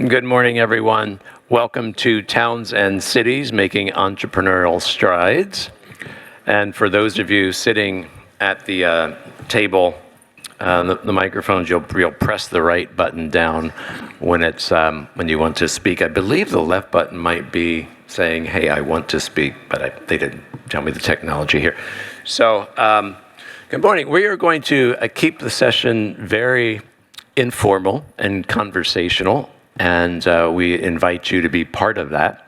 Good morning, everyone. Welcome to Towns and Cities Making Entrepreneurial Strides. And for those of you sitting at the table, the microphones, you'll press the right button down when you want to speak. I believe the left button might be saying, "Hey, I want to speak," but they didn't tell me the technology here. So, good morning. We are going to keep the session very informal and conversational, and we invite you to be part of that.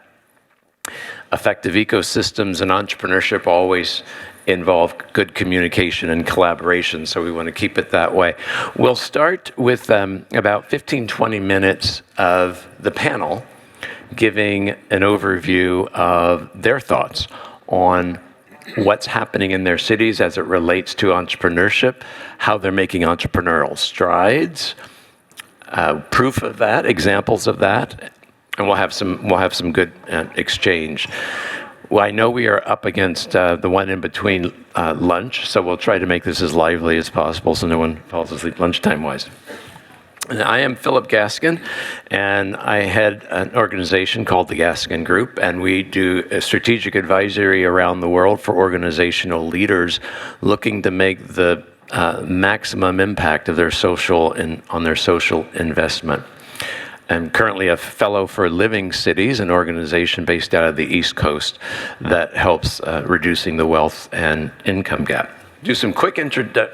Effective ecosystems and entrepreneurship always involve good communication and collaboration, so we want to keep it that way. We'll start with about 15-20 minutes of the panel giving an overview of their thoughts on what's happening in their cities as it relates to entrepreneurship, how they're making entrepreneurial strides, proof of that, examples of that, and we'll have some good exchange. Well, I know we are up against the one in between lunch, so we'll try to make this as lively as possible so no one falls asleep lunchtime-wise. I am Philip Gaskin, and I head an organization called the Gaskin Group, and we do a strategic advisory around the world for organizational leaders looking to make the maximum impact of on their social investment. I'm currently a fellow for Living Cities, an organization based out of the East Coast that helps reducing the wealth and income gap. Do some quick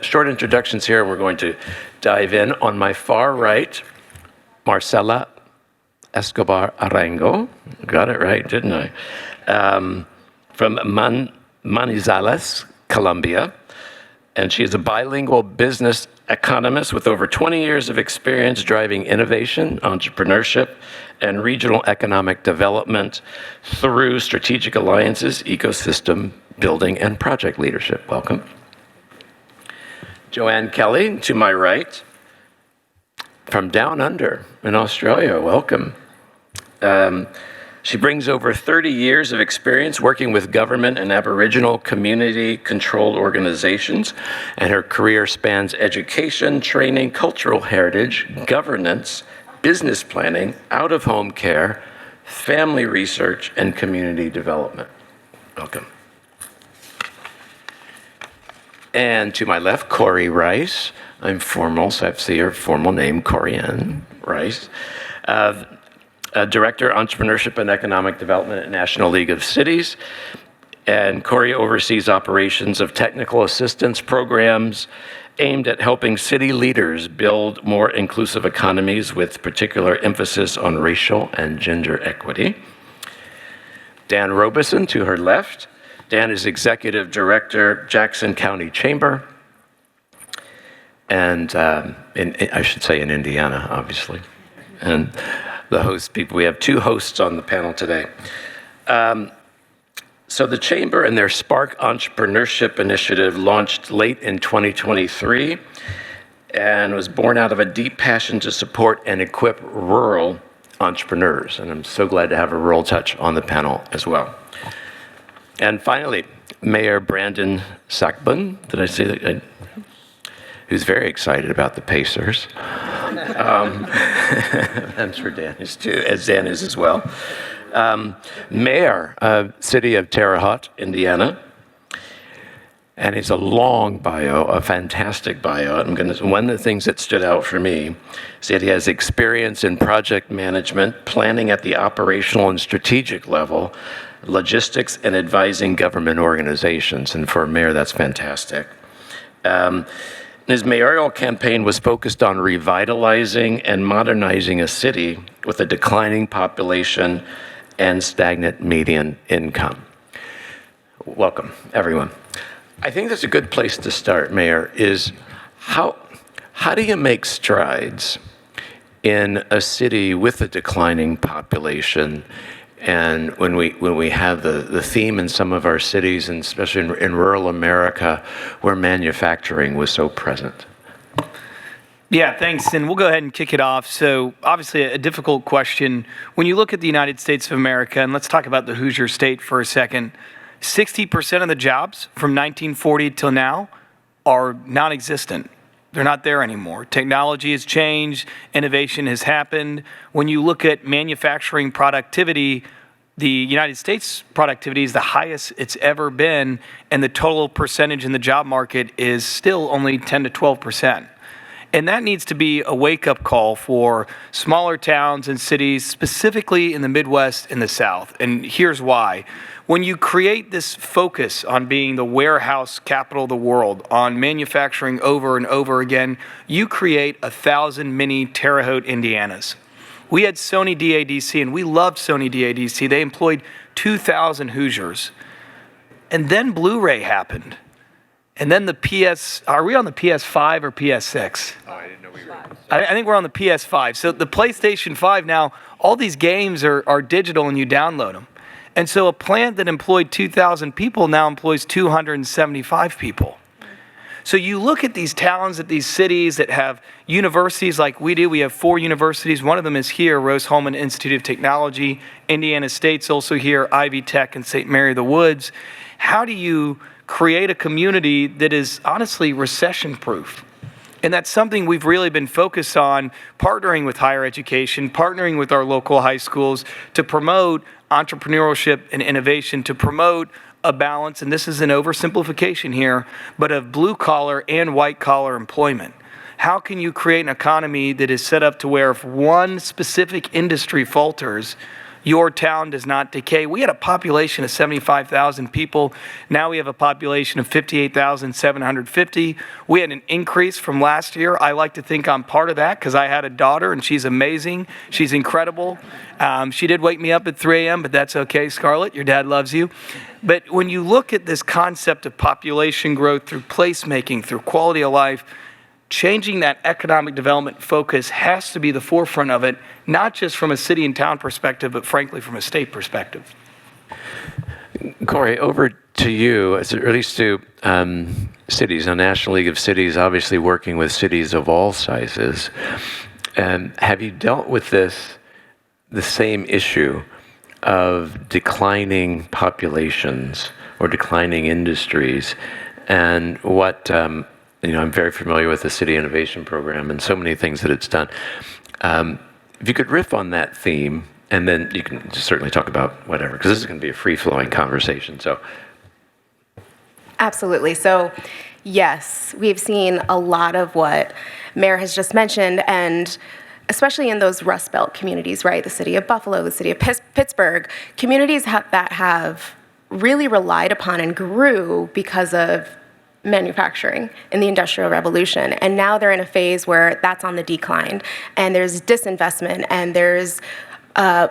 short introductions here. We're going to dive in. On my far right, Marcela Escobar Arango. Got it right, didn't I? From Manizales, Colombia. And she is a bilingual business economist with over 20 years of experience driving innovation, entrepreneurship, and regional economic development through strategic alliances, ecosystem building, and project leadership. Welcome. Joanne Kelly, to my right, from down under in Australia. Welcome. She brings over 30 years of experience working with government and Aboriginal community-controlled organizations, and her career spans education, training, cultural heritage, governance, business planning, out-of-home care, family research, and community development. Welcome. And to my left, Corey Rice. I'm formal, so I have to say her formal name, Corianne Rice. Director, Entrepreneurship and Economic Development at National League of Cities. And Corey oversees operations of technical assistance programs aimed at helping city leaders build more inclusive economies with particular emphasis on racial and gender equity. Dan Robeson, to her left. Dan is Executive Director, Jackson County Chamber. And I should say in Indiana, obviously. And the host people, we have two hosts on the panel today. So the Chamber and their Spark Entrepreneurship Initiative launched late in 2023 and was born out of a deep passion to support and equip rural entrepreneurs. And I'm so glad to have a rural touch on the panel as well. And finally, Mayor Brandon Sackbun, did I say that? Who's very excited about the Pacers. That's for Dan, as Dan is as well. Mayor of City of Terre Haute, Indiana. And it's a long bio, a fantastic bio. One of the things that stood out for me is that he has experience in project management, planning at the operational and strategic level, logistics, and advising government organizations. And for a mayor, that's fantastic. His mayoral campaign was focused on revitalizing and modernizing a city with a declining population and stagnant median income. Welcome, everyone. I think that's a good place to start, Mayor, is how do you make strides in a city with a declining population? And when we have the theme in some of our cities, and especially in rural America, where manufacturing was so present. Yeah, thanks. And we'll go ahead and kick it off. So obviously a difficult question. When you look at the United States of America, and let's talk about the Hoosier State for a second, 60% of the jobs from 1940 till now are non-existent. They're not there anymore. Technology has changed, innovation has happened. When you look at manufacturing productivity, the United States productivity is the highest it's ever been, and the total percentage in the job market is still only 10 to 12%. And that needs to be a wake-up call for smaller towns and cities, specifically in the Midwest and the South. And here's why. When you create this focus on being the warehouse capital of the world, on manufacturing over and over again, you create 1,000 mini Terre Haute Indianas. We had Sony DADC, and we loved Sony DADC. They employed 2,000 Hoosiers. And then Blu-ray happened. And then the are we on the PS5 or PS6? Oh, I didn't know we were. I think we're on the PS5. So the PlayStation 5 now, all these games are digital and you download them. And so a plant that employed 2,000 people now employs 275 people. So you look at these towns, at these cities that have universities like we do. We have 4 universities. One of them is here, Rose-Hulman Institute of Technology. Indiana State's also here, Ivy Tech and St. Mary of the Woods. How do you create a community that is honestly recession-proof? And that's something we've really been focused on, partnering with higher education, partnering with our local high schools to promote entrepreneurship and innovation, to promote a balance, and this is an oversimplification here, but of blue-collar and white-collar employment. How can you create an economy that is set up to where if one specific industry falters, your town does not decay? We had a population of 75,000 people. Now we have a population of 58,750. We had an increase from last year. I like to think I'm part of that because I had a daughter and she's amazing. She's incredible. She did wake me up at 3 a.m., but that's okay, Scarlett. Your dad loves you. But when you look at this concept of population growth through placemaking, through quality of life, changing that economic development focus has to be the forefront of it, not just from a city and town perspective, but frankly from a state perspective. Corey, over to you as it relates to cities. The National League of Cities obviously working with cities of all sizes. Have you dealt with the same issue of declining populations or declining industries, and what I'm very familiar with the City Innovation Program and so many things that it's done. If you could riff on that theme, and then you can certainly talk about whatever, because this is going to be a free-flowing conversation. So, absolutely. So, yes, we've seen a lot of what Mayor has just mentioned, and especially in those Rust Belt communities, right? The city of Buffalo, the city of Pittsburgh, communities that have really relied upon and grew because of manufacturing in the Industrial Revolution. And now they're in a phase where that's on the decline, and there's disinvestment, and there's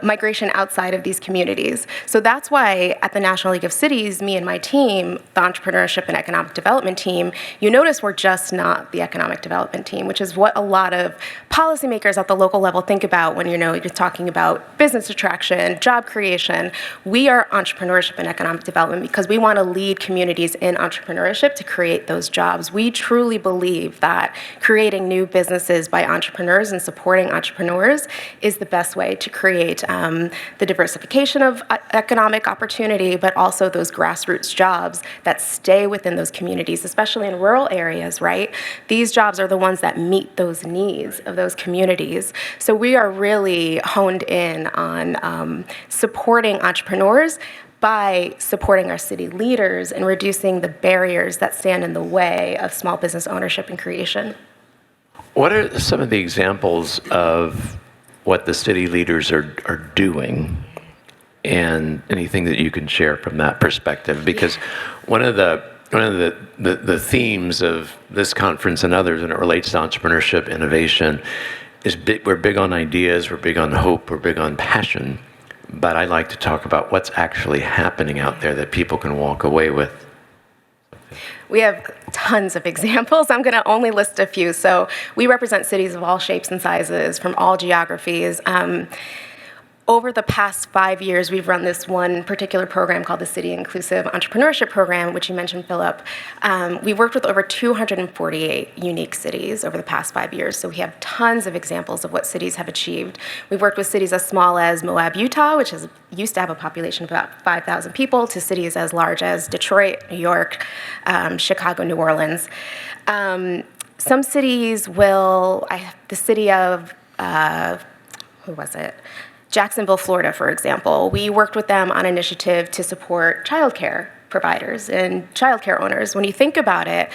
migration outside of these communities. So that's why at the National League of Cities, me and my team, the Entrepreneurship and Economic Development team, you notice we're just not the Economic Development team, which is what a lot of policymakers at the local level think about when you're talking about business attraction, job creation. We are Entrepreneurship and Economic Development because we want to lead communities in entrepreneurship to create those jobs. We truly believe that creating new businesses by entrepreneurs and supporting entrepreneurs is the best way to create the diversification of economic opportunity, but also those grassroots jobs that stay within those communities, especially in rural areas, right? These jobs are the ones that meet those needs of those communities. So we are really honed in on supporting entrepreneurs by supporting our city leaders and reducing the barriers that stand in the way of small business ownership and creation. what are some of the examples of what the city leaders are doing, and anything that you can share from that perspective? Because one of the themes of this conference and others, and it relates to entrepreneurship, innovation, is we're big on ideas, we're big on hope, we're big on passion, but I like to talk about what's actually happening out there that people can walk away with. We have tons of examples. I'm going to only list a few. So we represent cities of all shapes and sizes, from all geographies. Over the past 5 years, we've run this one particular program called the City Inclusive Entrepreneurship Program, which you mentioned, Philip. We've worked with over 248 unique cities over the past 5 years, so we have tons of examples of what cities have achieved. We've worked with cities as small as Moab, Utah, which used to have a population of about 5,000 people, to cities as large as Detroit, New York, Chicago, New Orleans. some cities will, the city of, who was it? Jacksonville, Florida, for example, we worked with them on an initiative to support childcare providers and childcare owners. When you think about it,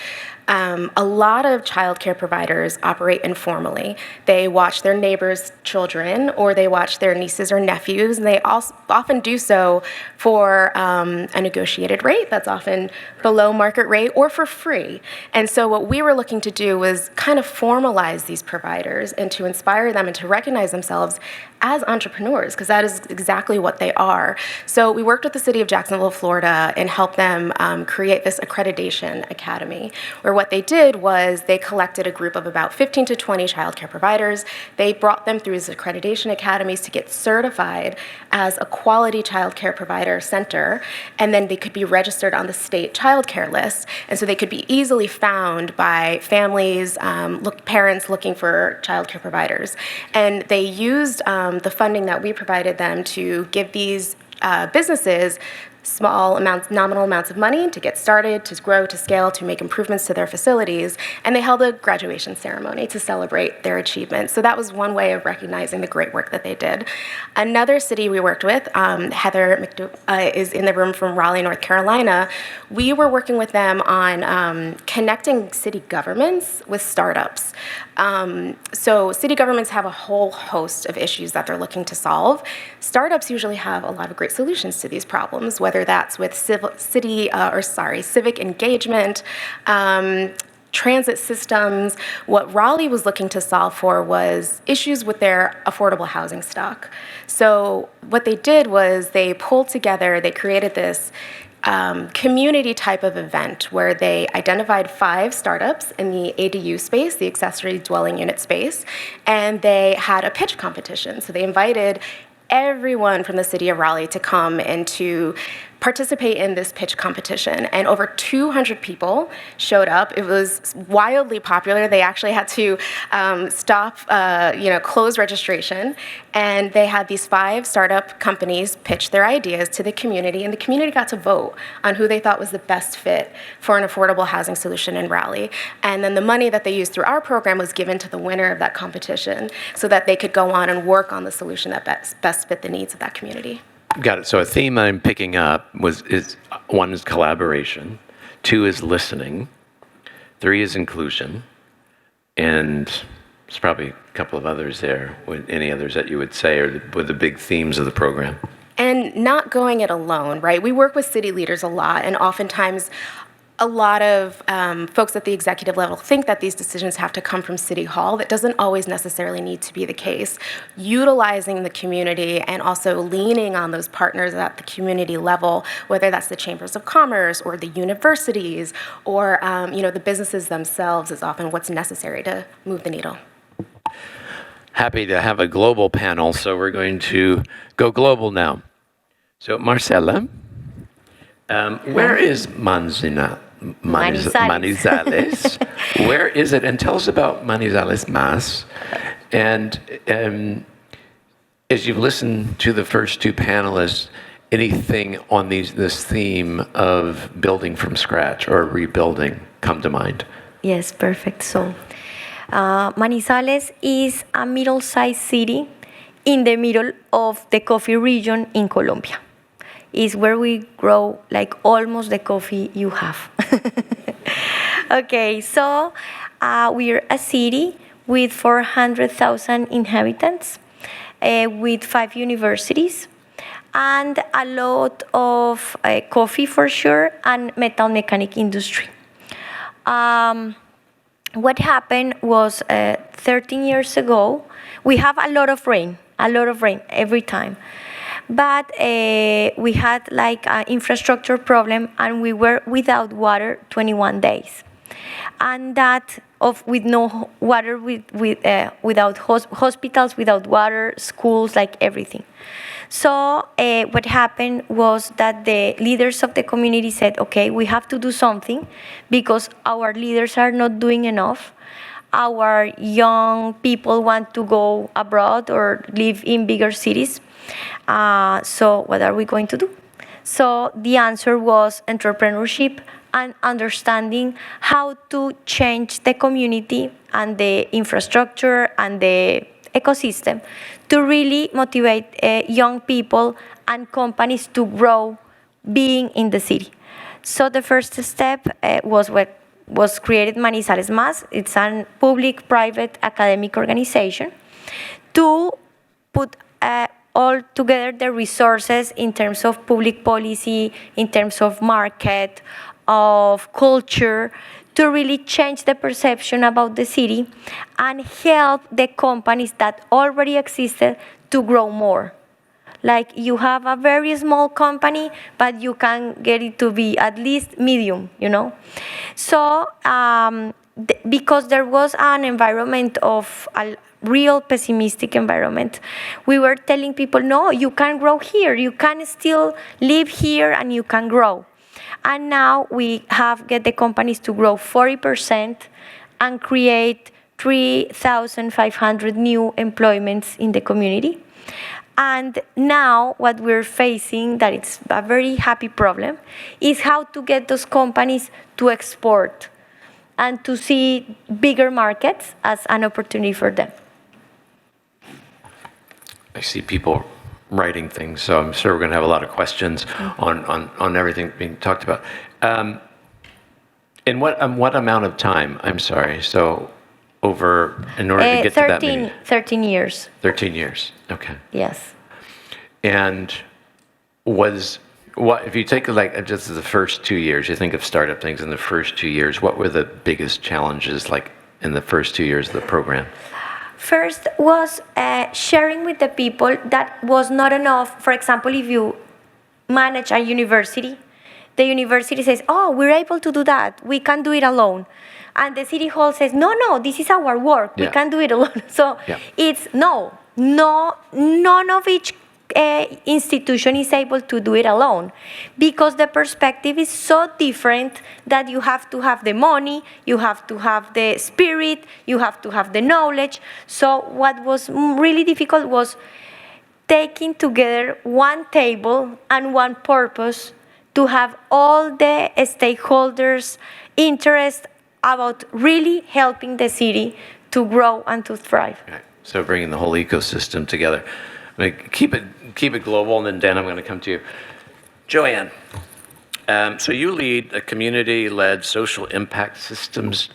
a lot of childcare providers operate informally. They watch their neighbors' children, or they watch their nieces or nephews, and they also often do so for a negotiated rate that's often below market rate or for free. And so what we were looking to do was kind of formalize these providers and to inspire them and to recognize themselves as entrepreneurs, because that is exactly what they are. So we worked with the city of Jacksonville, Florida, and helped them create this accreditation academy, where what they did was they collected a group of about 15 to 20 childcare providers. They brought them through these accreditation academies to get certified as a quality childcare provider center, and then they could be registered on the state childcare list, and so they could be easily found by families, parents looking for childcare providers. And they used the funding that we provided them to give these businesses small amounts, nominal amounts of money to get started, to grow, to scale, to make improvements to their facilities. And they held a graduation ceremony to celebrate their achievements. So that was one way of recognizing the great work that they did. Another city we worked with, Heather is in the room from Raleigh, North Carolina. We were working with them on connecting city governments with startups. So city governments have a whole host of issues that they're looking to solve. Startups usually have a lot of great solutions to these problems, whether that's with civic engagement, transit systems. What Raleigh was looking to solve for was issues with their affordable housing stock. So what they did was they pulled together, they created this community type of event where they identified 5 startups in the ADU space, the accessory dwelling unit space, and they had a pitch competition. So they invited everyone from the city of Raleigh to come and to participate in this pitch competition. And over 200 people showed up. It was wildly popular. They actually had to close registration. And they had these 5 startup companies pitch their ideas to the community. And the community got to vote on who they thought was the best fit for an affordable housing solution in Raleigh. And then the money that they used through our program was given to the winner of that competition so that they could go on and work on the solution that best fit the needs of that community. Got it. So a theme I'm picking up is 1 is collaboration, 2 is listening, 3 is inclusion, and there's probably a couple of others there. Any others that you would say are the big themes of the program? And not going it alone, right? We work with city leaders a lot, and oftentimes a lot of folks at the executive level think that these decisions have to come from City Hall. That doesn't always necessarily need to be the case. Utilizing the community and also leaning on those partners at the community level, whether that's the chambers of commerce or the universities or the businesses themselves, is often what's necessary to move the needle. Happy to have a global panel, so we're going to go global now. So Marcela, where is Manizales? Where is it? And tell us about Manizales Más. And as you've listened to the first 2 panelists, anything on this theme of building from scratch or rebuilding come to mind? Yes, perfect. So Manizales is a middle-sized city in the middle of the coffee region in Colombia. Is where we grow like almost the coffee you have. Okay, so we're a city with 400,000 inhabitants, with 5 universities, and a lot of coffee for sure, and metal mechanic industry. What happened was 13 years ago, we have a lot of rain every time. But we had like an infrastructure problem, and we were without water 21 days. And that with no water, without hospitals, without water, schools, like everything. So what happened was that the leaders of the community said, okay, we have to do something because our leaders are not doing enough. Our young people want to go abroad or live in bigger cities. So what are we going to do? So the answer was entrepreneurship and understanding how to change the community and the infrastructure and the ecosystem to really motivate young people and companies to grow being in the city. So the first step was created Manizales Más. It's a public-private academic organization to put all together the resources in terms of public policy, in terms of market, of culture, to really change the perception about the city and help the companies that already existed to grow more. Like you have a very small company, but you can get it to be at least medium, you know? So, because there was an environment of a real pessimistic environment, we were telling people, no, you can grow here, you can still live here and you can grow. And now we have get the companies to grow 40% and create 3,500 new employments in the community. And now what we're facing, that it's a very happy problem, is how to get those companies to export and to see bigger markets as an opportunity for them. I see people writing things, so I'm sure we're going to have a lot of questions on everything being talked about. In what amount of time? I'm sorry. So in order to get to that many? 13 years. 13 years. Okay. Yes. And if you take like just the first 2 years, you think of startup things in the first 2 years, what were the biggest challenges like in the first 2 years of the program? First was sharing with the people that was not enough. For example, if you manage a university, the university says, oh, we're able to do that. We can do it alone. And the city hall says, no, this is our work. Yeah. We can do it alone. So it's none of each institution is able to do it alone, because the perspective is so different that you have to have the money, you have to have the spirit, you have to have the knowledge. So what was really difficult was taking together one table and one purpose to have all the stakeholders' interest about really helping the city to grow and to thrive. Right. So bringing the whole ecosystem together. I mean, keep it global, and then Dan, I'm going to come to you. Joanne, so you lead a community-led social impact systems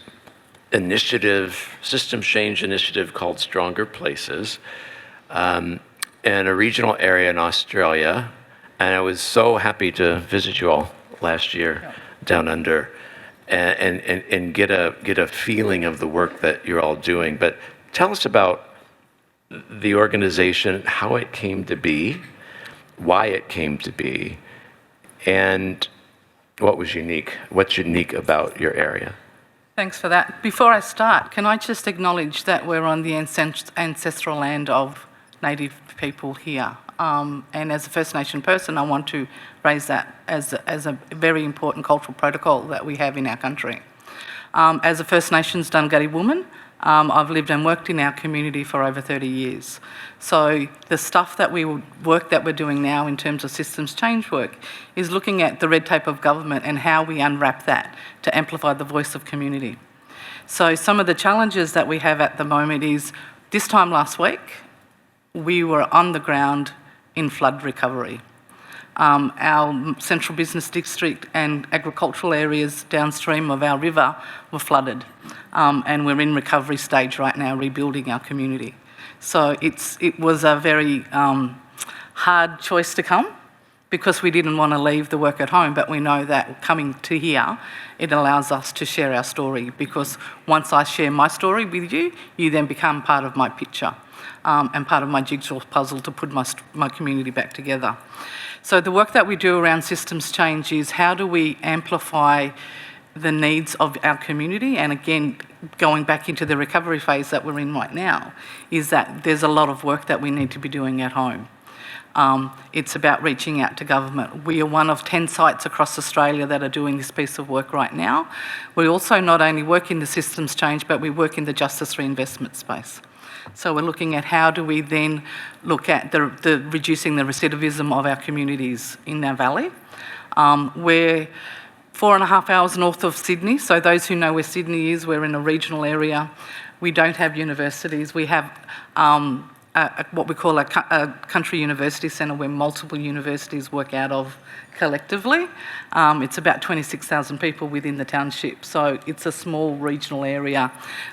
change initiative called Stronger Places, in a regional area in Australia, and I was so happy to visit you all last year down under, and get a feeling of the work that you're all doing. But tell us about the organization, how it came to be, why it came to be, and what's unique about your area. Thanks for that. Before I start, can I just acknowledge that we're on the ancestral land of Native people here. And as a First Nation person, I want to raise that as a very important cultural protocol that we have in our country. As a First Nations Dunghutti woman, I've lived and worked in our community for over 30 years. So the work that we're doing now in terms of systems change work is looking at the red tape of government and how we unwrap that to amplify the voice of community. So some of the challenges that we have at the moment is, this time last week, we were on the ground in flood recovery. Our central business district and agricultural areas downstream of our river were flooded, and we're in recovery stage right now, rebuilding our community. So it was a very hard choice to come, because we didn't want to leave the work at home, but we know that coming to here, it allows us to share our story, because once I share my story with you, you then become part of my picture and part of my jigsaw puzzle to put my community back together. So the work that we do around systems change is, how do we amplify the needs of our community? And again, going back into the recovery phase that we're in right now, is that there's a lot of work that we need to be doing at home. It's about reaching out to government. We are one of 10 sites across Australia that are doing this piece of work right now. We also not only work in the systems change, but we work in the justice reinvestment space. So we're looking at how do we then look at the reducing the recidivism of our communities in our valley, where 4.5 hours north of Sydney. So those who know where Sydney is, we're in a regional area. We don't have universities. We have what we call a country university centre where multiple universities work out of collectively. It's about 26,000 people within the township, so it's a small regional area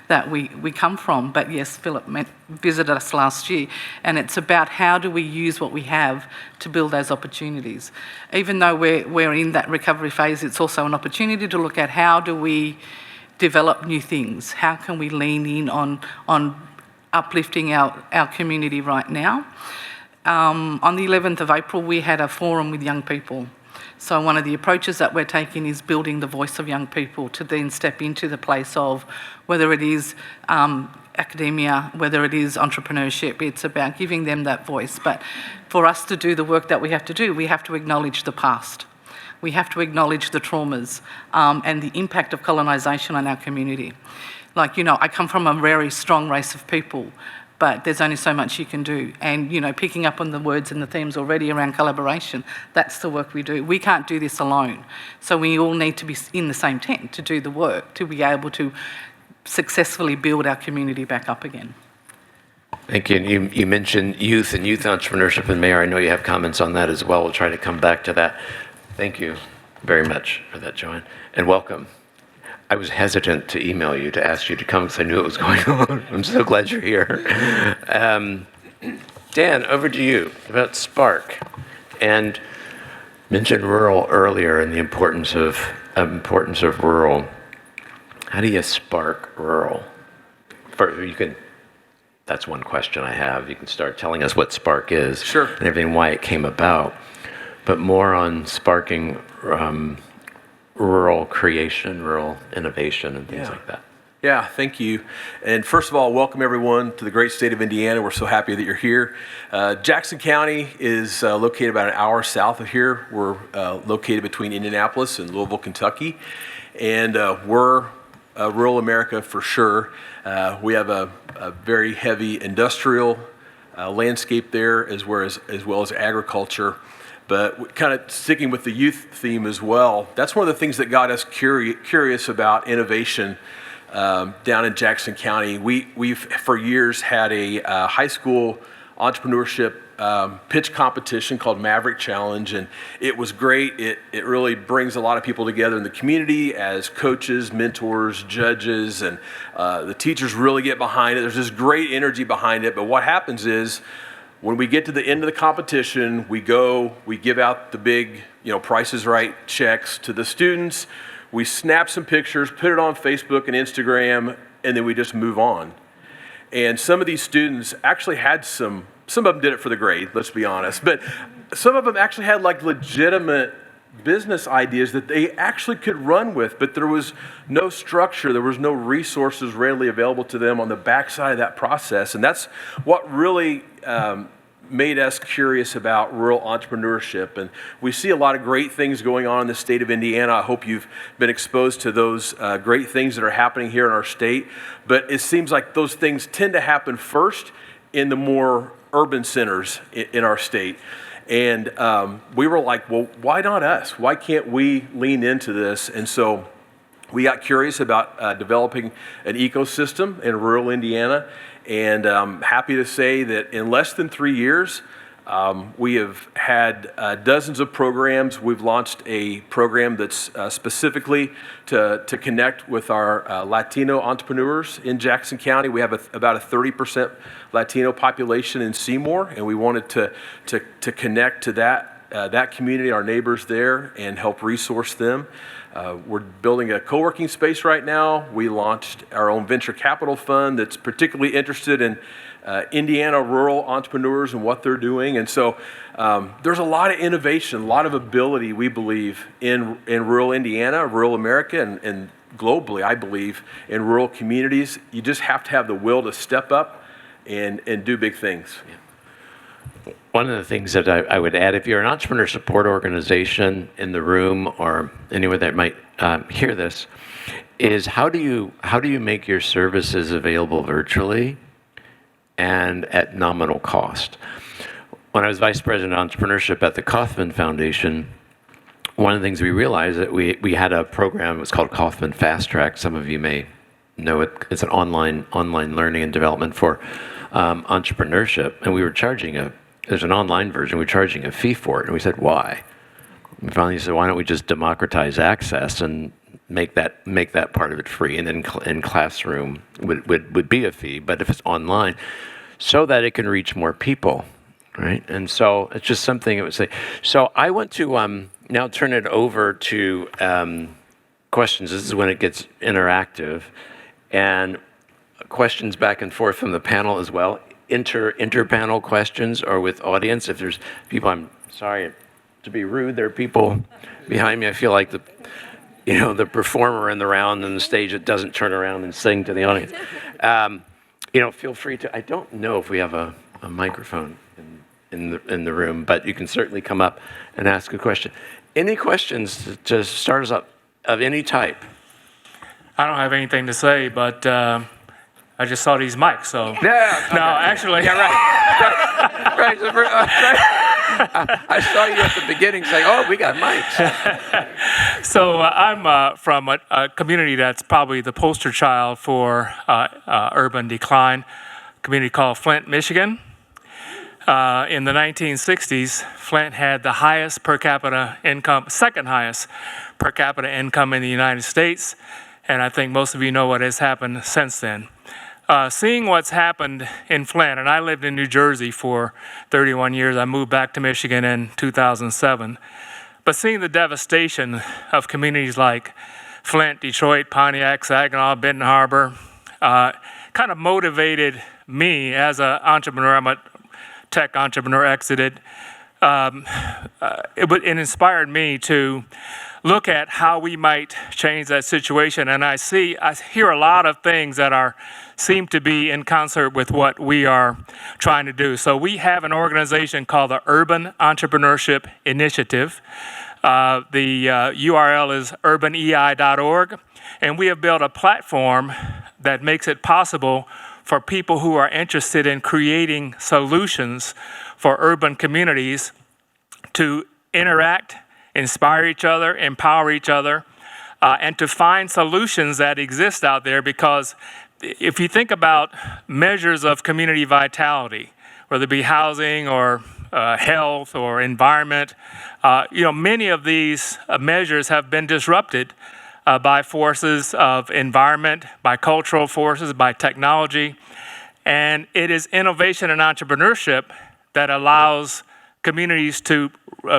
that we come from. But yes, Philip visited us last year, and it's about how do we use what we have to build those opportunities. Even though we're in that recovery phase, it's also an opportunity to look at how do we develop new things, how can we lean in on uplifting our community right now. On the 11th of April, we had a forum with young people. So one of the approaches that we're taking is building the voice of young people to then step into the place of whether it is academia, whether it is entrepreneurship. It's about giving them that voice. But for us to do the work that we have to do, we have to acknowledge the past. We have to acknowledge the traumas and the impact of colonisation on our community. Like, I come from a very strong race of people, but there's only so much you can do. And, picking up on the words and the themes already around collaboration, that's the work we do. We can't do this alone. So we all need to be in the same tent to do the work, to be able to successfully build our community back up again. Thank you. And you mentioned youth and youth entrepreneurship, and Mayor, I know you have comments on that as well. We'll try to come back to that. Thank you very much for that, Joanne, and welcome. I was hesitant to email you to ask you to come because I knew it was going on. I'm so glad you're here. Dan, over to you about Spark. And mentioned rural earlier and the importance of rural. How do you spark rural? That's one question I have. You can start telling us what Spark is. Sure. And everything, why it came about. But more on sparking rural creation, rural innovation, and things like that. Yeah, thank you. And first of all, welcome everyone to the great state of Indiana. We're so happy that you're here. Jackson County is located about an hour south of here. We're located between Indianapolis and Louisville, Kentucky. And we're rural America for sure. We have a very heavy industrial landscape there as well as agriculture. But kind of sticking with the youth theme as well, that's one of the things that got us curious about innovation down in Jackson County. We've for years had a high school entrepreneurship pitch competition called Maverick Challenge, and it was great. It really brings a lot of people together in the community as coaches, mentors, judges, and the teachers really get behind it. There's this great energy behind it, but what happens is when we get to the end of the competition, we give out the big, Price is Right checks to the students. We snap some pictures, put it on Facebook and Instagram, and then we just move on. And some of these students actually had some of them did it for the grade, let's be honest, but some of them actually had like legitimate business ideas that they actually could run with, but there was no structure, there was no resources readily available to them on the backside of that process. And that's what really made us curious about rural entrepreneurship. And we see a lot of great things going on in the state of Indiana. I hope you've been exposed to those great things that are happening here in our state. But it seems like those things tend to happen first in the more urban centers in our state. And we were like, well, why not us? Why can't we lean into this? And so we got curious about developing an ecosystem in rural Indiana. And I'm happy to say that in less than 3 years, we have had dozens of programs. We've launched a program that's specifically to connect with our Latino entrepreneurs in Jackson County. We have about a 30% Latino population in Seymour, and we wanted to connect to that community, our neighbors there, and help resource them. We're building a co-working space right now. We launched our own venture capital fund that's particularly interested in Indiana rural entrepreneurs and what they're doing. And so there's a lot of innovation, a lot of ability, we believe, in rural Indiana, rural America, and globally, I believe, in rural communities. You just have to have the will to step up and do big things. One of the things that I would add, if you're an entrepreneur support organization in the room or anyone that might hear this, is how do you make your services available virtually and at nominal cost? When I was vice president of entrepreneurship at the Kauffman Foundation, one of the things we realized that we had a program. It was called Kaufman Fast Track. Some of you may know it. It's an online learning and development for entrepreneurship, and we were charging there's an online version. We were charging a fee for it, and we said, why? We finally said, why don't we just democratize access and make that part of it free, and then in classroom would be a fee, but if it's online, so that it can reach more people, right? And so it's just something it would say. So I want to now turn it over to questions. This is when it gets interactive, and questions back and forth from the panel as well. Inter-panel questions or with audience. If there's people, I'm sorry to be rude, there are people behind me. I feel like the performer in the round on the stage that doesn't turn around and sing to the audience. Feel free to. I don't know if we have a microphone in the room, but you can certainly come up and ask a question. Any questions to start us up of any type? I don't have anything to say, but I just saw these mics, so. Yeah. No, actually. Yeah, right. I saw you at the beginning saying, "Oh, we got mics." So I'm from a community that's probably the poster child for urban decline, a community called Flint, Michigan. In the 1960s, Flint had the highest per capita income, second highest per capita income in the United States, and I think most of you know what has happened since then. Seeing what's happened in Flint, and I lived in New Jersey for 31 years. I moved back to Michigan in 2007. But seeing the devastation of communities like Flint, Detroit, Pontiac, Saginaw, Benton Harbor, kind of motivated me as an entrepreneur. I'm a tech entrepreneur, exited. It inspired me to look at how we might change that situation. And I hear a lot of things that seem to be in concert with what we are trying to do. So we have an organization called the Urban Entrepreneurship Initiative. The URL is urbanei.org, and we have built a platform that makes it possible for people who are interested in creating solutions for urban communities to interact, inspire each other, empower each other, and to find solutions that exist out there. Because if you think about measures of community vitality, whether it be housing or health or environment, many of these measures have been disrupted by forces of environment, by cultural forces, by technology. And it is innovation and entrepreneurship that allows communities to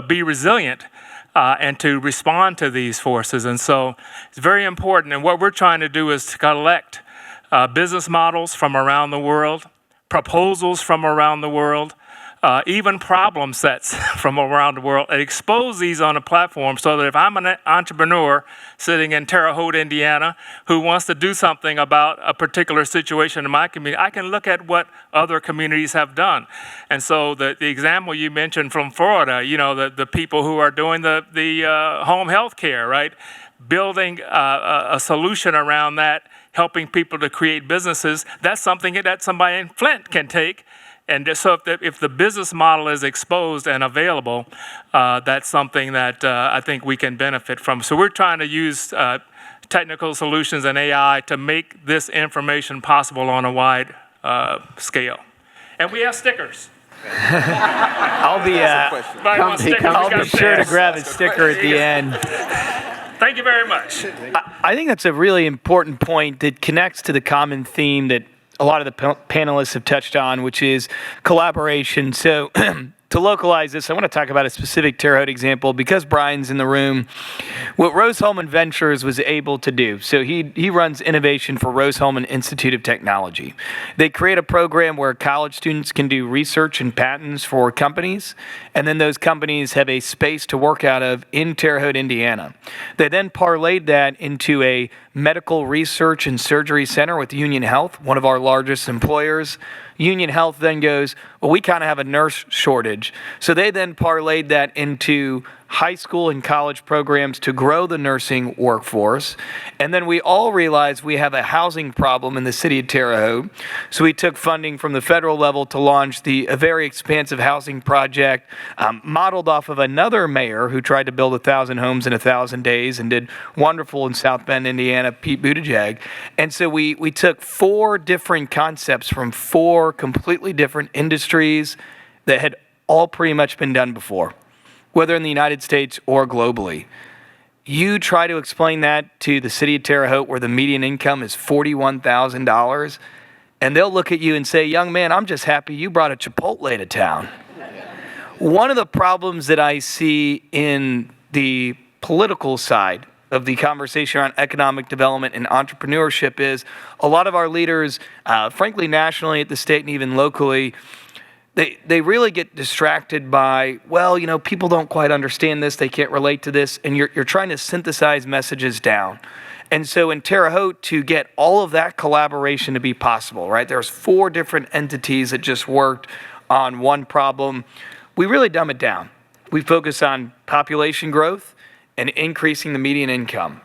be resilient and to respond to these forces. And so it's very important. And what we're trying to do is to collect business models from around the world, proposals from around the world, even problem sets from around the world, and expose these on a platform so that if I'm an entrepreneur sitting in Terre Haute, Indiana, who wants to do something about a particular situation in my community, I can look at what other communities have done. And so the example you mentioned from Florida, the people who are doing the home health care, right? Building a solution around that, helping people to create businesses, that's something that somebody in Flint can take. And so if the business model is exposed and available, that's something that I think we can benefit from. So we're trying to use technical solutions and AI to make this information possible on a wide scale. And we have stickers. I'll be sure to grab a sticker at the end. Thank you very much. I think that's a really important point that connects to the common theme that a lot of the panelists have touched on, which is collaboration. So to localize this, I want to talk about a specific Terre Haute example because Brian's in the room. What Rose Holman Ventures was able to do. So he runs innovation for Rose Holman Institute of Technology. They create a program where college students can do research and patents for companies, and then those companies have a space to work out of in Terre Haute, Indiana. They then parlayed that into a medical research and surgery center with Union Health, one of our largest employers. Union Health then goes, well, we kind of have a nurse shortage. college. So they then parlayed that into high school and college programs to grow the nursing workforce. And then we all realized we have a housing problem in the city of Terre Haute. So we took funding from the federal level to launch a very expansive housing project, modeled off of another mayor who tried to build 1,000 homes in 1,000 days and did wonderful in South Bend, Indiana, Pete Buttigieg. And so we took 4 different concepts from 4 completely different industries that had all pretty much been done before, whether in the United States or globally. You try to explain that to the city of Terre Haute, where the median income is $41,000, and they'll look at you and say, young man, I'm just happy you brought a Chipotle to town. One of the problems that I see in the political side of the conversation around economic development and entrepreneurship is a lot of our leaders, frankly, nationally, at the state and even locally, they really get distracted by, well, you know, people don't quite understand this, they can't relate to this, and you're trying to synthesize messages down. And so in Terre Haute, to get all of that collaboration to be possible, right, there's 4 different entities that just worked on one problem. We really dumb it down. We focus on population growth and increasing the median income.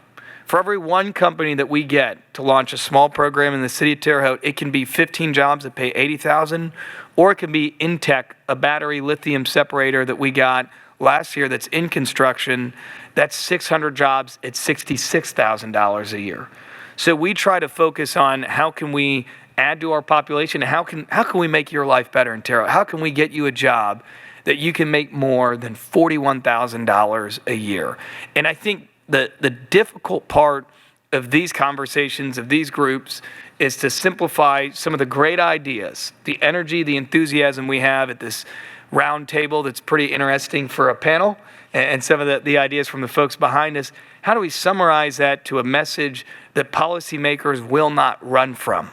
For every one company that we get to launch a small program in the city of Terre Haute, it can be 15 jobs that pay $80,000, or it can be Intech, a battery lithium separator that we got last year that's in construction. That's 600 jobs at $66,000 a year. So we try to focus on how can we add to our population, and how can we make your life better in Terre Haute? How can we get you a job that you can make more than $41,000 a year? And I think the difficult part of these conversations, of these groups, is to simplify some of the great ideas, the energy, the enthusiasm we have at this round table that's pretty interesting for a panel, and some of the ideas from the folks behind us. How do we summarize that to a message that policymakers will not run from?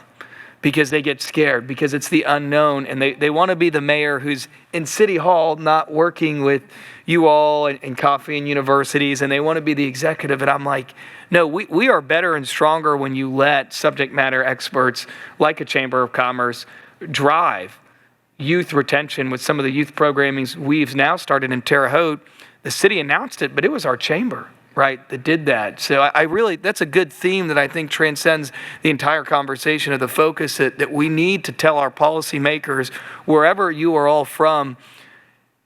Because they get scared, because it's the unknown, and they want to be the mayor who's in City Hall, not working with you all and coffee and universities, and they want to be the executive. And I'm like, no, we are better and stronger when you let subject matter experts like a Chamber of Commerce drive youth retention with some of the youth programming we've now started in Terre Haute. The city announced it, but it was our chamber, right, that did that. So I really, that's a good theme that I think transcends the entire conversation of the focus that we need to tell our policymakers, wherever you are all from,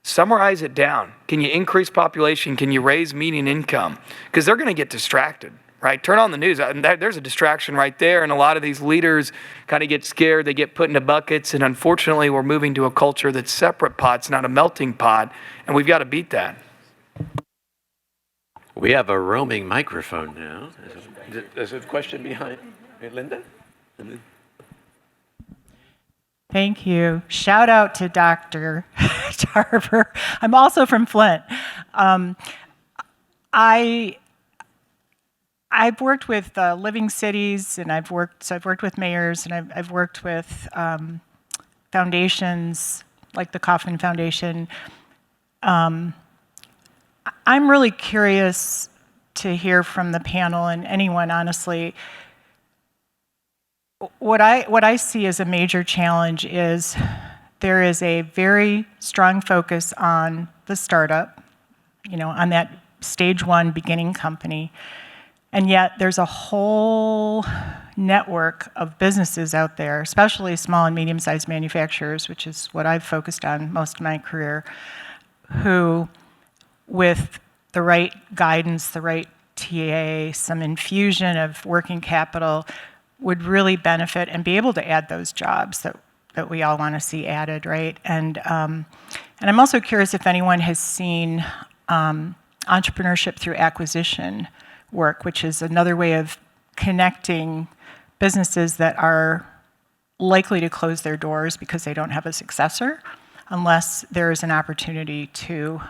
summarize it down. Can you increase population? Can you raise median income? Because they're going to get distracted, right? Turn on the news. There's a distraction right there. And a lot of these leaders kind of get scared. They get put into buckets. And unfortunately, we're moving to a culture that's separate pots, not a melting pot. And we've got to beat that. We have a roaming microphone now. There's a question behind. Hey, Linda? Thank you. Shout out to Dr. Tarver. I'm also from Flint. I've worked with living cities, and I've worked with mayors, and I've worked with foundations like the Kauffman Foundation. I'm really curious to hear from the panel and anyone, honestly. What I see as a major challenge is there is a very strong focus on the startup, on that stage 1 beginning company. And yet there's a whole network of businesses out there, especially small and medium-sized manufacturers, which is what I've focused on most of my career, who, with the right guidance, the right TA, some infusion of working capital, would really benefit and be able to add those jobs that we all want to see added, right? And I'm also curious if anyone has seen entrepreneurship through acquisition work, which is another way of connecting businesses that are likely to close their doors because they don't have a successor, unless there is an opportunity to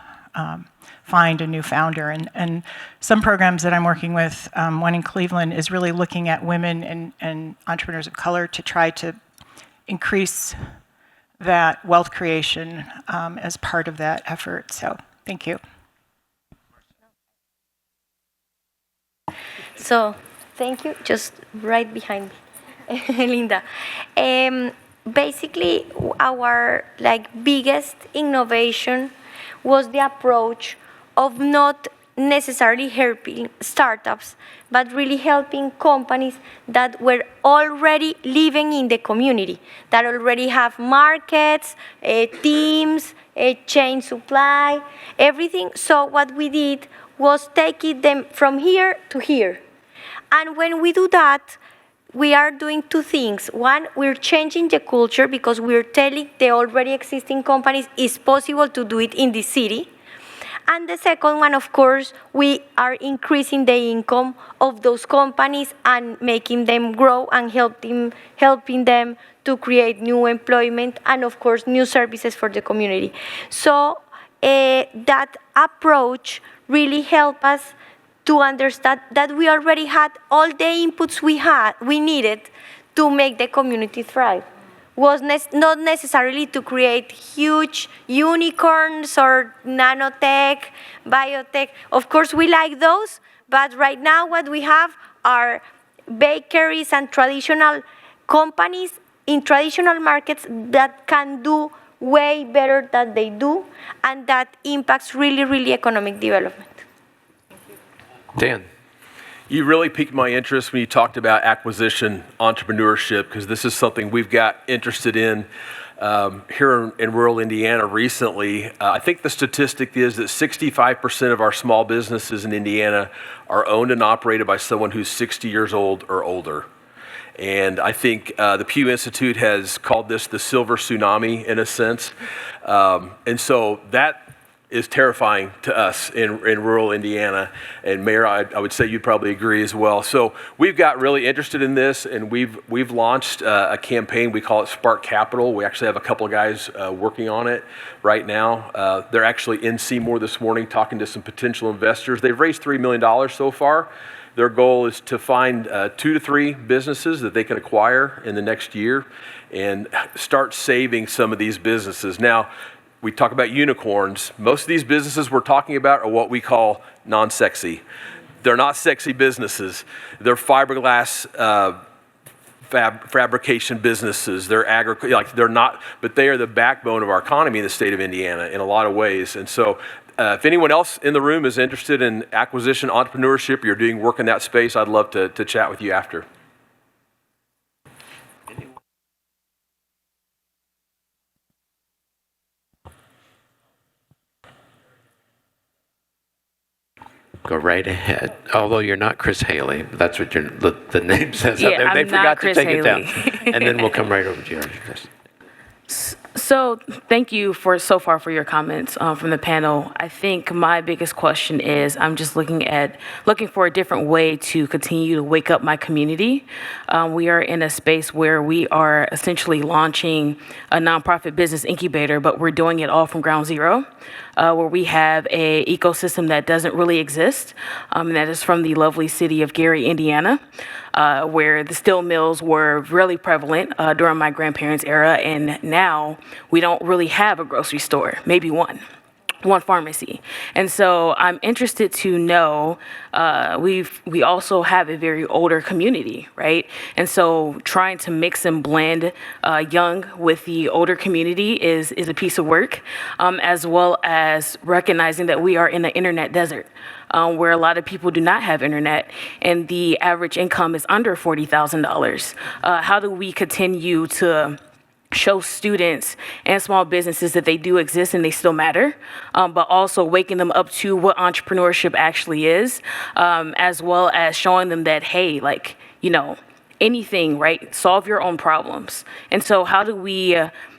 find a new founder. And some programs that I'm working with, one in Cleveland, is really looking at women and entrepreneurs of color to try to increase that wealth creation as part of that effort. So thank you. So thank you. Just right behind me, Linda. basically our biggest innovation was the approach of not necessarily helping startups, but really helping companies that were already living in the community, that already have markets, teams, chain supply, everything. So what we did was taking them from here to here. And when we do that, we are doing two things. One, we're changing the culture because we're telling the already existing companies it's possible to do it in the city. And the second one, of course, we are increasing the income of those companies and making them grow and helping them to create new employment and, of course, new services for the community. So that approach really helped us to understand that we already had all the inputs we needed to make the community thrive. Was not necessarily to create huge unicorns or nanotech, biotech. Of course, we like those, but right now what we have are bakeries and traditional companies in traditional markets that can do way better than they do, and that impacts really, really economic development. Dan. You really piqued my interest when you talked about acquisition entrepreneurship, because this is something we've got interested in here in rural Indiana recently. I think the statistic is that 65% of our small businesses in Indiana are owned and operated by someone who's 60 years old or older. And I think the Pew Institute has called this the silver tsunami in a sense. And so that is terrifying to us in rural Indiana. And Mayor, I would say you'd probably agree as well. So we've got really interested in this, and we've launched a campaign. We call it Spark Capital. We actually have a couple of guys working on it right now. They're actually in Seymour this morning talking to some potential investors. They've raised $3 million so far. Their goal is to find 2 to 3 businesses that they can acquire in the next year and start saving some of these businesses. Now, we talk about unicorns. Most of these businesses we're talking about are what we call non-sexy. They're not sexy businesses. They're fiberglass fabrication businesses. They're they're not, but they are the backbone of our economy in the state of Indiana in a lot of ways. And so if anyone else in the room is interested in acquisition entrepreneurship, you're doing work in that space, I'd love to chat with you after. Go right ahead. Although you're not Chris Haley, that's what the name says. Yeah, out there. They I'm forgot not to Chris take it Haley. down. And then we'll come right over to you, Chris. So thank you so far for your comments from the panel. I think my biggest question is I'm just looking for a different way to continue to wake up my community. We are in a space where we are essentially launching a nonprofit business incubator, but we're doing it all from ground zero, where we have an ecosystem that doesn't really exist, and that is from the lovely city of Gary, Indiana, where the steel mills were really prevalent during my grandparents' era, and now we don't really have a grocery store, maybe one pharmacy. And so I'm interested to know, we also have a very older community, right? And so trying to mix and blend young with the older community is a piece of work, as well as recognizing that we are in the internet desert, where a lot of people do not have internet and the average income is under $40,000. How do we continue to show students and small businesses that they do exist and they still matter, but also waking them up to what entrepreneurship actually is, as well as showing them that, hey, anything, right? Solve your own problems. And so how do we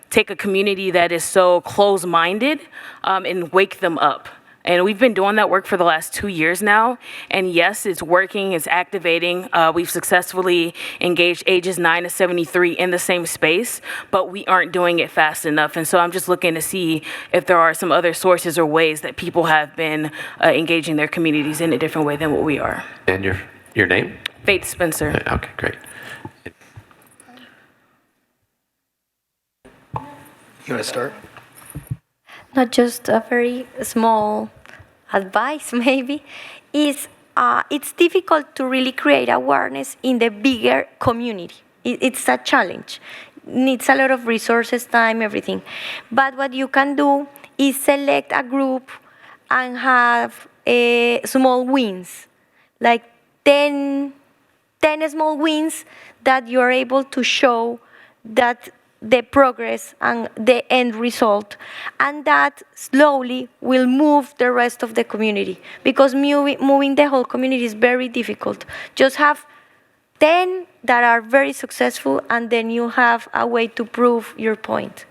take a community that is so close-minded and wake them up? And we've been doing that work for the last 2 years now. And yes, it's working, it's activating. We've successfully engaged ages 9 to 73 in the same space, but we aren't doing it fast enough. And so I'm just looking to see if there are some other sources or ways that people have been engaging their communities in a different way than what we are. And your name? Faith Spencer. Okay, great. You want to start? Not just a very small advice, maybe, is it's difficult to really create awareness in the bigger community. It's a challenge. needs a lot of resources, time, everything. But what you can do is select a group and have small wins, like 10 small wins that you are able to show that the progress and the end result, and that slowly will move the rest of the community, because moving the whole community is very difficult. Just have 10 that are very successful, and then you have a way to prove your point.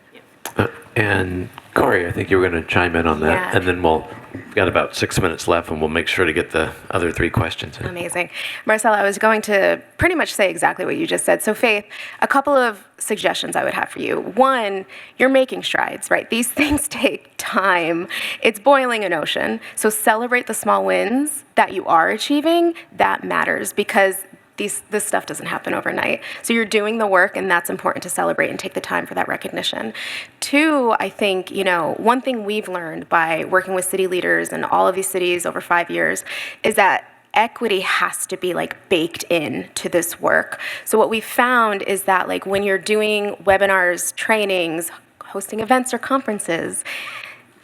And Corey, I think you were going to chime in on that, Yeah. and then we've got about 6 minutes left, and we'll make sure to get the other 3 questions in. Amazing. Marcella, I was going to pretty much say exactly what you just said. So Faith, a couple of suggestions I would have for you. One, you're making strides, right? These things take time. It's boiling an ocean. So celebrate the small wins that you are achieving. That matters, because this stuff doesn't happen overnight. So you're doing the work, and that's important to celebrate and take the time for that recognition. 2, I think, one thing we've learned by working with city leaders in all of these cities over 5 years is that equity has to be baked in to this work. So what we found is that when you're doing webinars, trainings, hosting events or conferences,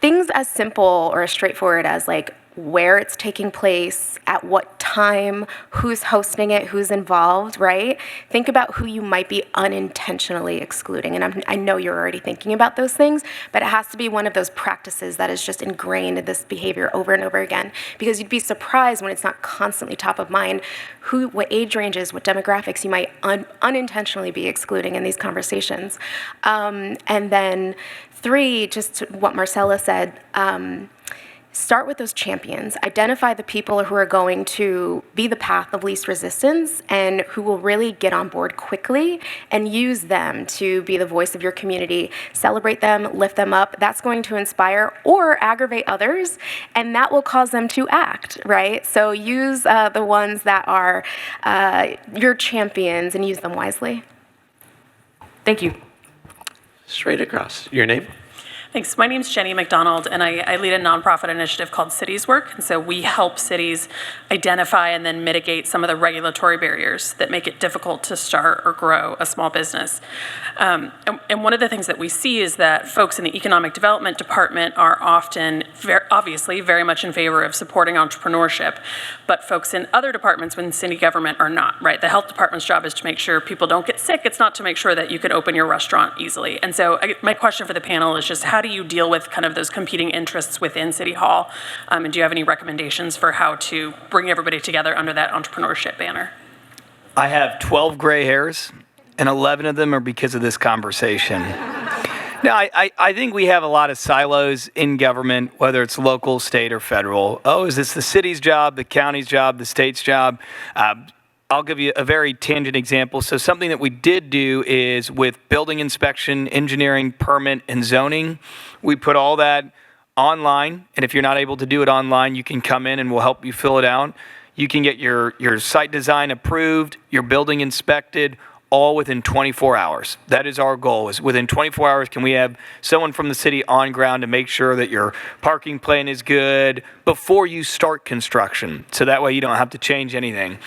things as simple or as straightforward as where it's taking place, at what time, who's hosting it, who's involved, right? Think about who you might be unintentionally excluding. And I know you're already thinking about those things, but it has to be one of those practices that is just ingrained in this behavior over and over again, because you'd be surprised when it's not constantly top of mind what age ranges, what demographics you might unintentionally be excluding in these conversations. And then 3, just what Marcella said, start with those champions. Identify the people who are going to be the path of least resistance and who will really get on board quickly, and use them to be the voice of your community. Celebrate them, lift them up. That's going to inspire or aggravate others, and that will cause them to act, right? So use the ones that are your champions and use them wisely. Thank you. Straight across. Your name? Thanks. My name's Jenny McDonald, and I lead a nonprofit initiative called Cities Work. And so we help cities identify and then mitigate some of the regulatory barriers that make it difficult to start or grow a small business. And one of the things that we see is that folks in the economic development department are often, obviously, very much in favor of supporting entrepreneurship, but folks in other departments within city government are not, right? The health department's job is to make sure people don't get sick. It's not to make sure that you can open your restaurant easily. And so my question for the panel is just, how do you deal with kind of those competing interests within City Hall? And do you have any recommendations for how to bring everybody together under that entrepreneurship banner? I have 12 gray hairs, and 11 of them are because of this conversation. No, I think we have a lot of silos in government, whether it's local, state, or federal. Oh, is this the city's job, the county's job, the state's job? I'll give you a very tangent example. So something that we did do is with building inspection, engineering, permit, and zoning, we put all that online. And if you're not able to do it online, you can come in and we'll help you fill it out. You can get your site design approved, your building inspected, all within 24 hours. That is our goal, is within 24 hours, can we have someone from the city on ground to make sure that your parking plan is good before you start construction. So that way you don't have to change anything.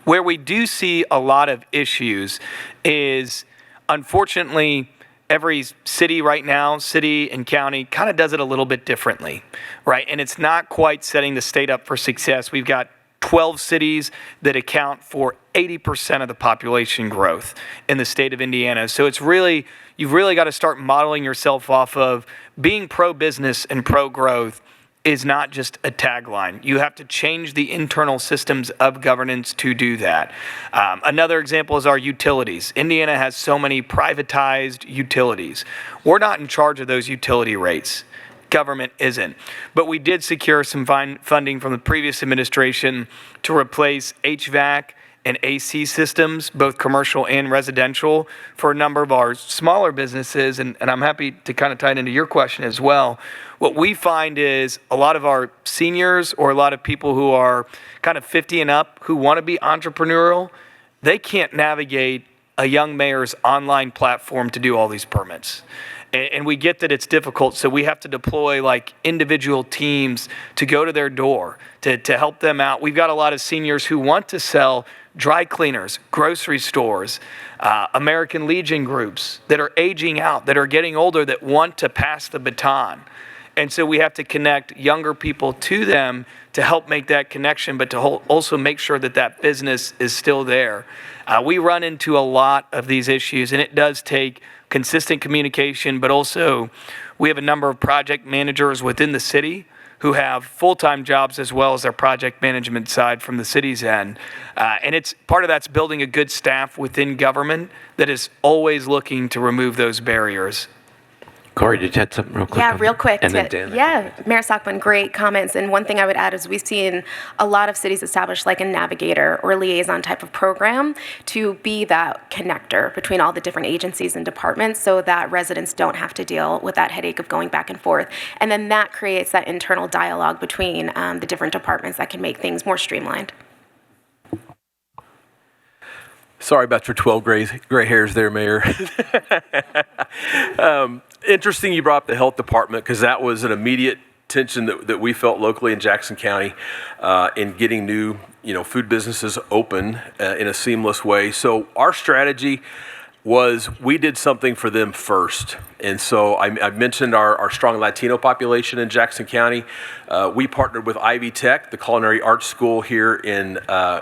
Where we do see a lot of issues is, unfortunately, every city right now, city and county, kind of does it a little bit differently, right? And it's not quite setting the state up for success. We've got 12 cities that account for 80% of the population growth in the state of Indiana. So it's really, you've really got to start modeling yourself off of being pro-business and pro-growth is not just a tagline. You have to change the internal systems of governance to do that. Another example is our utilities. Indiana has so many privatized utilities. We're not in charge of those utility rates. Government isn't. But we did secure some funding from the previous administration to replace HVAC and AC systems, both commercial and residential, for a number of our smaller businesses. And I'm happy to kind of tie it into your question as well. What we find is a lot of our seniors or a lot of people who are kind of 50 and up who want to be entrepreneurial, they can't navigate a young mayor's online platform to do all these permits. And we get that it's difficult, so we have to deploy individual teams to go to their door to help them out. We've got a lot of seniors who want to sell dry cleaners, grocery stores, American Legion groups that are aging out, that are getting older, that want to pass the baton. And so we have to connect younger people to them to help make that connection, but to also make sure that that business is still there. We run into a lot of these issues, and it does take consistent communication, but also we have a number of project managers within the city who have full-time jobs as well as their project management side from the city's end. And it's part of that's building a good staff within government that is always looking to remove those barriers. Corey, did you have something real quick? Yeah, real quick. And then Dan. Yeah, Mayor Stockman, great comments. And one thing I would add is we've seen a lot of cities establish like a navigator or liaison type of program to be that connector between all the different agencies and departments so that residents don't have to deal with that headache of going back and forth. And then that creates that internal dialogue between the different departments that can make things more streamlined. Sorry about your 12 gray hairs there, Mayor. Interesting you brought up the health department, because that was an immediate tension that we felt locally in Jackson County in getting new food businesses open in a seamless way. So our strategy was we did something for them first. And so I mentioned our strong Latino population in Jackson County. We partnered with Ivy Tech, the culinary arts school here in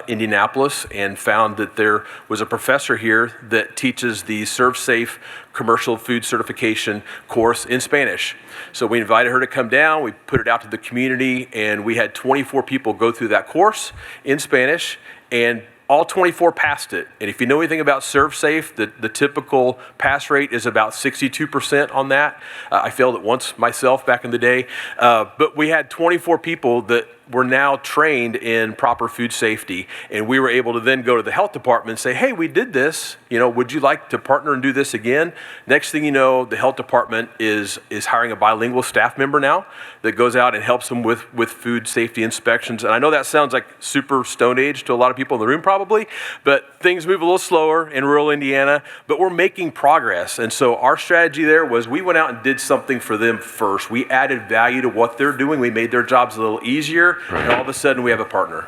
Indianapolis, and found that there was a professor here that teaches the Serve Safe commercial food certification course in Spanish. So we invited her to come down, we put it out to the community, and we had 24 people go through that course in Spanish, and all 24 passed it. And if you know anything about Serve Safe, the typical pass rate is about 62% on that. I failed it once myself back in the day. But we had 24 people that were now trained in proper food safety. And we were able to then go to the health department and say, hey, we did this. Would you like to partner and do this again? Next thing you know, the health department is hiring a bilingual staff member now that goes out and helps them with food safety inspections. And I know that sounds like super Stone Age to a lot of people in the room probably, but things move a little slower in rural Indiana, but we're making progress. And so our strategy there was we went out and did something for them first. We added value to what they're doing. We made their jobs a little easier. Right. And all of a sudden we have a partner.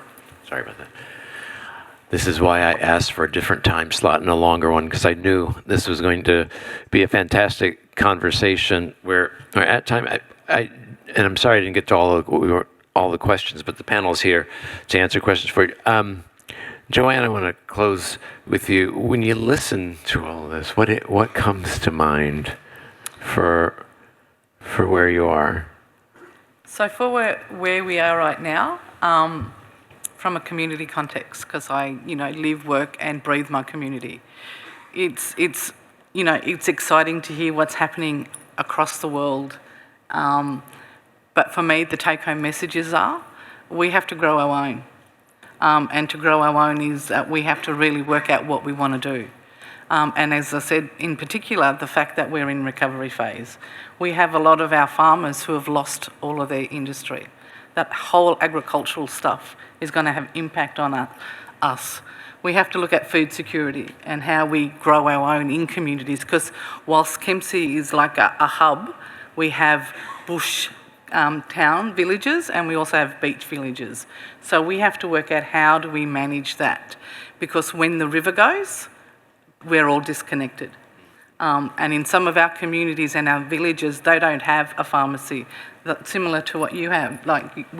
Sorry about that. This is why I asked for a different time slot and a longer one, because I knew this was going to be a fantastic conversation where at time, and I'm sorry I didn't get to all the questions, but the panel's here to answer questions for you. Joanne, I want to close with you. When you listen to all of this, what comes to mind for where you are? So for where we are right now, from a community context, because I live, work and breathe my community, it's exciting to hear what's happening across the world. But for me, the take-home messages are we have to grow our own. And to grow our own is that we have to really work out what we want to do. And as I said, in particular, the fact that we're in recovery phase. We have a lot of our farmers who have lost all of their industry. That whole agricultural stuff is going to have impact on us. We have to look at food security and how we grow our own in communities, because whilst Kempsey is like a hub, we have bush town villages and we also have beach villages. So we have to work out how do we manage that, because when the river goes, we're all disconnected. And in some of our communities and our villages, they don't have a pharmacy that's similar to what you have. Like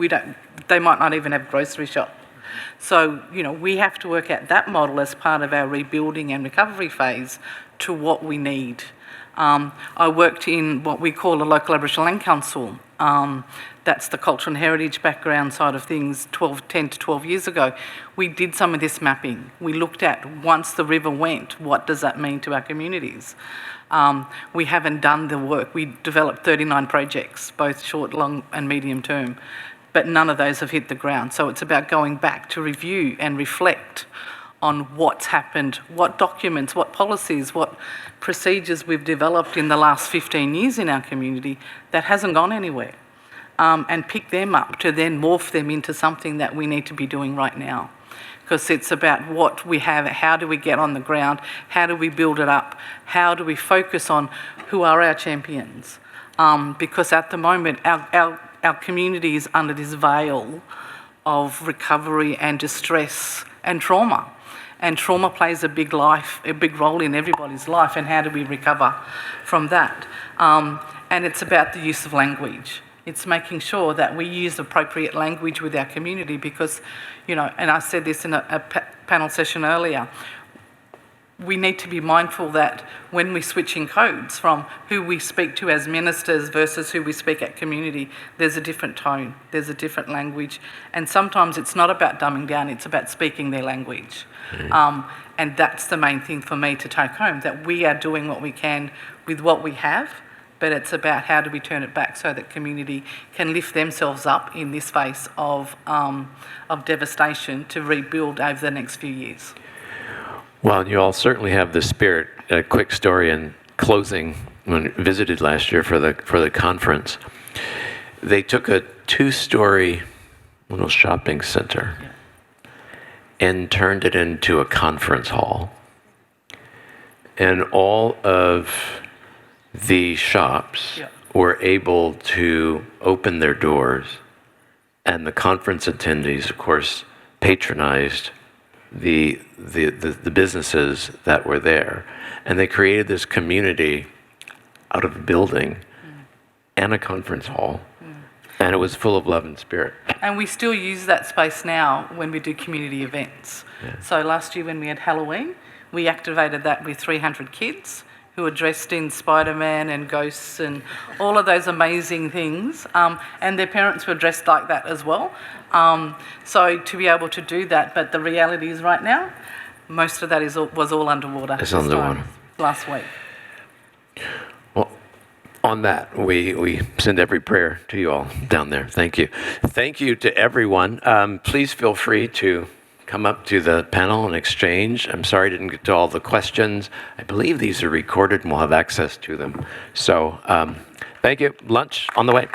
they might not even have a grocery shop. So, we have to work out that model as part of our rebuilding and recovery phase to what we need. I worked in what we call a local Aboriginal Land Council. That's the cultural and heritage background side of things 10 to 12 years ago. We did some of this mapping. We looked at, once the river went, what does that mean to our communities? We haven't done the work. We developed 39 projects, both short, long and medium term, but none of those have hit the ground. So it's about going back to review and reflect on what's happened, what documents, what policies, what procedures we've developed in the last 15 years in our community that hasn't gone anywhere, and pick them up to then morph them into something that we need to be doing right now. Because it's about what we have, how do we get on the ground, how do we build it up, how do we focus on who are our champions. Because at the moment, our community is under this veil of recovery and distress and trauma. And trauma plays a big role in everybody's life, and how do we recover from that? And it's about the use of language. It's making sure that we use appropriate language with our community because, and I said this in a panel session earlier, we need to be mindful that when we're switching codes from who we speak to as ministers versus who we speak at community, there's a different tone, there's a different language, and sometimes it's not about dumbing down, it's about speaking their language. And that's the main thing for me to take home, that we are doing what we can with what we have, but it's about how do we turn it back so that community can lift themselves up in this phase of devastation to rebuild over the next few years. Well, you all certainly have the spirit. A quick story in closing, when I visited last year for the conference, they took a 2-story little shopping center and turned it into a conference hall. And all of the shops were able to open their doors, and the conference attendees, of course, patronized the businesses that were there. And they created this community out of a building and a conference hall, and it was full of love and spirit. And we still use that space now when we do community events. So last year when we had Halloween, we activated that with 300 kids who were dressed in Spider-Man and ghosts and all of those amazing things. And their parents were dressed like that as well. So to be able to do that, but the reality is right now, most of that was all underwater. It's underwater. Last week. Well, on that, we send every prayer to you all down there. Thank you. Thank you to everyone. Please feel free to come up to the panel and exchange. I'm sorry I didn't get to all the questions. I believe these are recorded and we'll have access to them. So thank you. Lunch on the way.